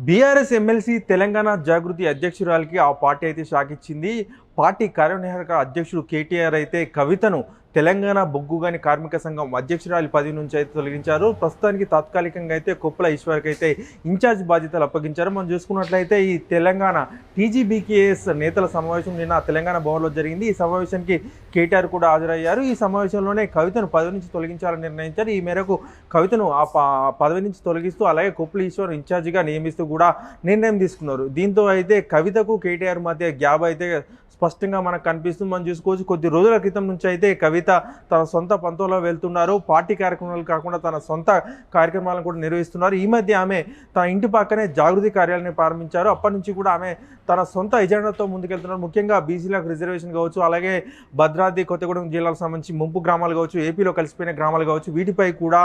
BRS MLC Telangana జాగృతి అధ్యక్షురాలికి ఆ party అయితే shock ఇచ్చింది. పార్టీ కార్యనిర్వాహక అధ్యక్షుడు కేటీఆర్ అయితే కవితను తెలంగాణ బొగ్గుగని కార్మిక సంఘం అధ్యక్షురాలి పదవి నుంచి అయితే తొలగించారు. ప్రస్తుతానికి తాత్కాలికంగా అయితే కొప్పుల ఈశ్వర్కి అయితే ఇన్ఛార్జ్ బాధ్యతలు అప్పగించారు. మనం చూసుకున్నట్లయితే ఈ తెలంగాణ టీజీబీకేఎస్ నేతల సమావేశం నిన్న తెలంగాణ భవన్లో జరిగింది. ఈ సమావేశానికి కేటీఆర్ కూడా హాజరయ్యారు. ఈ సమావేశంలోనే కవితను పదవి నుంచి తొలగించాలని నిర్ణయించారు. ఈ మేరకు కవితను ఆ పదవి నుంచి తొలగిస్తూ అలాగే కొప్పుల ఈశ్వర్ ఇన్ఛార్జిగా నియమిస్తూ కూడా నిర్ణయం తీసుకున్నారు. దీంతో అయితే కవితకు కేటీఆర్ మధ్య గ్యాప్ అయితే స్పష్టంగా మనకు కనిపిస్తుంది. మనం చూసుకోవచ్చు, కొద్ది రోజుల క్రితం నుంచి అయితే కవిత తన సొంత పంతంలో వెళ్తున్నారు. పార్టీ కార్యక్రమాలు కాకుండా తన సొంత కార్యక్రమాలను కూడా నిర్వహిస్తున్నారు. ఈ మధ్య ఆమె తన ఇంటి పక్కనే జాగృతి కార్యాలయాన్ని ప్రారంభించారు. అప్పటి నుంచి కూడా ఆమె తన సొంత ఎజెండాతో ముందుకెళ్తున్నారు. ముఖ్యంగా బీసీలకు రిజర్వేషన్ కావచ్చు, అలాగే భద్రాద్రి కొత్తగూడెం జిల్లాకు సంబంధించి ముంపు గ్రామాలు కావచ్చు, ఏపీలో కలిసిపోయిన గ్రామాలు కావచ్చు, వీటిపై కూడా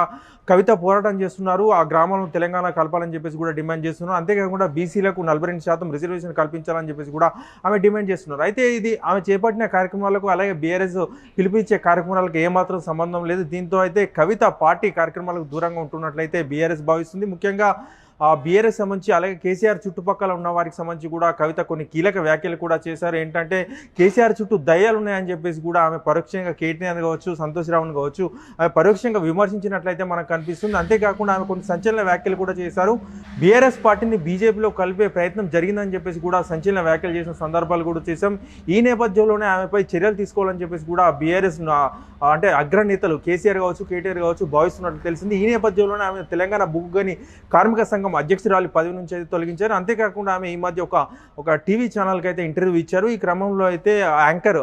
కవిత పోరాటం చేస్తున్నారు. ఆ గ్రామాలను తెలంగాణ కలపాలని చెప్పేసి కూడా డిమాండ్ చేస్తున్నారు. అంతేకాకుండా బీసీలకు 42% రిజర్వేషన్ కల్పించాలని చెప్పేసి కూడా ఆమె డిమాండ్ చేస్తున్నారు. అయితే ఇది ఆమె చేపట్టిన కార్యక్రమాలకు అలాగే బీఆర్ఎస్ పిలిపించే కార్యక్రమాలకు ఏమాత్రం సంబంధం లేదు. దీంతో అయితే కవిత పార్టీ కార్యక్రమాలకు దూరంగా ఉంటున్నట్లయితే బీఆర్ఎస్ భావిస్తుంది. ముఖ్యంగా బీఆర్ఎస్ సంబంధించి అలాగే కేసీఆర్ చుట్టుపక్కల ఉన్న వారికి సంబంధించి కూడా కవిత కొన్ని కీలక వ్యాఖ్యలు కూడా చేశారు. ఏంటంటే కేసీఆర్ చుట్టూ దయ్యాలు ఉన్నాయని చెప్పేసి కూడా ఆమె పరోక్షంగా కేటీఆర్ కావచ్చు, సంతోష్ రావును కావచ్చు, ఆమె పరోక్షంగా విమర్శించినట్లయితే మనకు కనిపిస్తుంది. అంతేకాకుండా ఆమె కొన్ని సంచలన వ్యాఖ్యలు కూడా చేశారు. బీఆర్ఎస్ పార్టీని బీజేపీలో కలిపే ప్రయత్నం జరిగిందని చెప్పేసి కూడా సంచలన వ్యాఖ్యలు చేసిన సందర్భాలు కూడా చేశాం. ఈ నేపథ్యంలోనే ఆమెపై చర్యలు తీసుకోవాలని చెప్పేసి కూడా బీఆర్ఎస్ అంటే అగ్రనేతలు కేసీఆర్ కావచ్చు, కేటీఆర్ కావచ్చు భావిస్తున్నట్లు తెలిసింది. ఈ నేపథ్యంలోనే ఆమె తెలంగాణ బొగ్గుగని కార్మిక సంఘం అధ్యక్షురాలి పదవి నుంచి అయితే తొలగించారు. అంతేకాకుండా ఆమె ఈ మధ్య ఒక టీవీ ఛానల్కి అయితే ఇంటర్వ్యూ ఇచ్చారు. ఈ క్రమంలో అయితే యాంకర్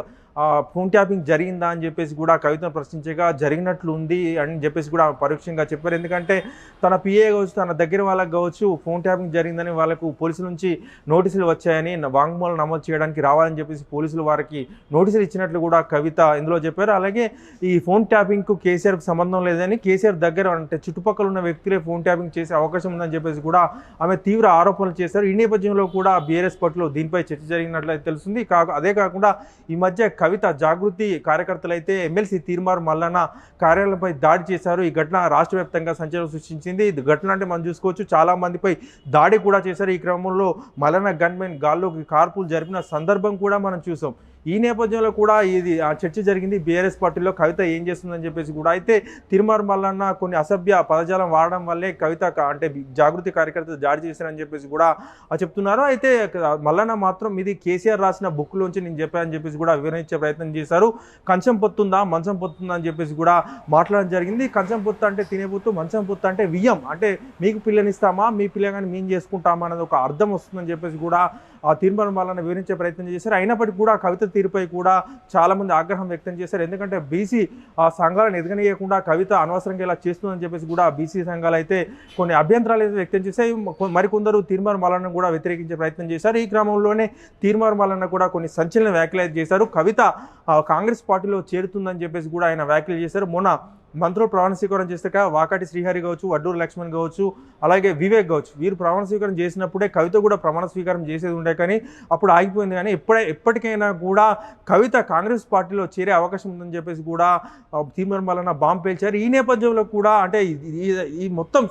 ఫోన్ ట్యాపింగ్ జరిగిందా అని చెప్పేసి కూడా కవితను ప్రశ్నించగా జరిగినట్లు ఉంది అని చెప్పేసి కూడా పరోక్షంగా చెప్పారు. ఎందుకంటే తన పిఏ కావచ్చు, తన దగ్గర వాళ్ళకి కావచ్చు ఫోన్ ట్యాపింగ్ జరిగిందని వాళ్ళకు పోలీసుల నుంచి నోటీసులు వచ్చాయని వాంగ్మూలం నమోదు చేయడానికి రావాలని చెప్పేసి పోలీసులు వారికి నోటీసులు ఇచ్చినట్లు కూడా కవిత ఇందులో చెప్పారు. అలాగే ఈ ఫోన్ ట్యాపింగ్కు కేసీఆర్కు సంబంధం లేదని, కేసీఆర్ దగ్గర అంటే చుట్టుపక్కల ఉన్న వ్యక్తులే ఫోన్ ట్యాపింగ్ చేసే అవకాశం ఉందని చెప్పేసి కూడా ఆమె తీవ్ర ఆరోపణలు చేశారు. ఈ నేపథ్యంలో కూడా బీఆర్ఎస్ పార్టీలో దీనిపై చర్చ జరిగినట్లయితే తెలుస్తుంది. అదే కాకుండా ఈ మధ్య కవిత జాగృతి కార్యకర్తలు అయితే ఎమ్మెల్సీ తీర్మార్ మల్లన్న కార్యాలయంపై దాడి చేశారు. ఈ ఘటన రాష్ట్ర వ్యాప్తంగా సంచలనం సృష్టించింది. ఇది ఘటన అంటే మనం చూసుకోవచ్చు, చాలా మందిపై దాడి కూడా చేశారు. ఈ క్రమంలో మల్లన్న గన్మెన్ గాల్లోకి కార్పులు జరిపిన సందర్భం కూడా మనం చూసాం. ఈ నేపథ్యంలో కూడా ఇది చర్చ జరిగింది బీఆర్ఎస్ పార్టీలో కవిత ఏం చేస్తుందని చెప్పేసి కూడా. అయితే తిరుమల మల్లన్న కొన్ని అసభ్య పదజాలం వాడడం వల్లే కవిత అంటే జాగృతి కార్యకర్తలు దాడి చేశారని చెప్పేసి కూడా చెప్తున్నారు. అయితే మల్లన్న మాత్రం ఇది కేసీఆర్ రాసిన బుక్లోంచి నేను చెప్పానని చెప్పేసి కూడా వివరించే ప్రయత్నం చేశారు. కంచం పొత్తుందా మంచం పొత్తుందా అని చెప్పేసి కూడా మాట్లాడడం జరిగింది. కంచం పొత్తు అంటే తినేపుత్తు, మంచం పొత్తు అంటే వియ్యం, అంటే మీకు పిల్లనిస్తామా మీ పిల్లగాని మేము చేసుకుంటామా అన్నది ఒక అర్థం వస్తుందని చెప్పేసి కూడా ఆ తీర్మానం వలన వివరించే ప్రయత్నం చేశారు. అయినప్పటికీ కూడా కవిత తీరుపై కూడా చాలామంది ఆగ్రహం వ్యక్తం చేశారు. ఎందుకంటే బీసీ సంఘాలను ఎదగనీయకుండా కవిత అనవసరంగా ఇలా చేస్తుందని చెప్పేసి కూడా బీసీ సంఘాలు అయితే కొన్ని అభ్యంతరాలు అయితే వ్యక్తం చేశాయి. మరికొందరు తీర్మానం వలన కూడా వ్యతిరేకించే ప్రయత్నం చేశారు. ఈ క్రమంలోనే తీర్మానం వలన కూడా కొన్ని సంచలన వ్యాఖ్యలు అయితే చేశారు. కవిత కాంగ్రెస్ పార్టీలో చేరుతుందని చెప్పేసి కూడా ఆయన వ్యాఖ్యలు చేశారు. మొన్న మంత్రులు ప్రమాణ స్వీకారం చేశాక వాకాటి శ్రీహరి కావచ్చు, వడ్డూరు లక్ష్మణ్ కావచ్చు, అలాగే వివేక్ కావచ్చు, వీరు ప్రమాణ స్వీకారం చేసినప్పుడే కవిత కూడా ప్రమాణ స్వీకారం చేసేది ఉండే, కానీ అప్పుడు ఆగిపోయింది. కానీ ఎప్పటికైనా కూడా కవిత కాంగ్రెస్ పార్టీలో చేరే అవకాశం ఉందని చెప్పేసి కూడా తీర్మానం వలన బాంబు పేల్చారు. ఈ నేపథ్యంలో కూడా అంటే ఈ మొత్తం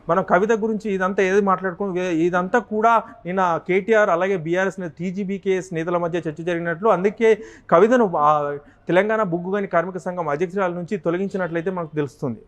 మనం కవిత గురించి ఇదంతా ఏది మాట్లాడుకుని ఇదంతా కూడా నిన్న కేటీఆర్ అలాగే బీఆర్ఎస్ టీజీబీకేఎస్ నేతల మధ్య చర్చ జరిగినట్లు, అందుకే కవితను తెలంగాణ బొగ్గుగని కార్మిక సంఘం అధ్యక్షురాల నుంచి తొలగించినట్లయితే మనకు తెలుస్తుంది.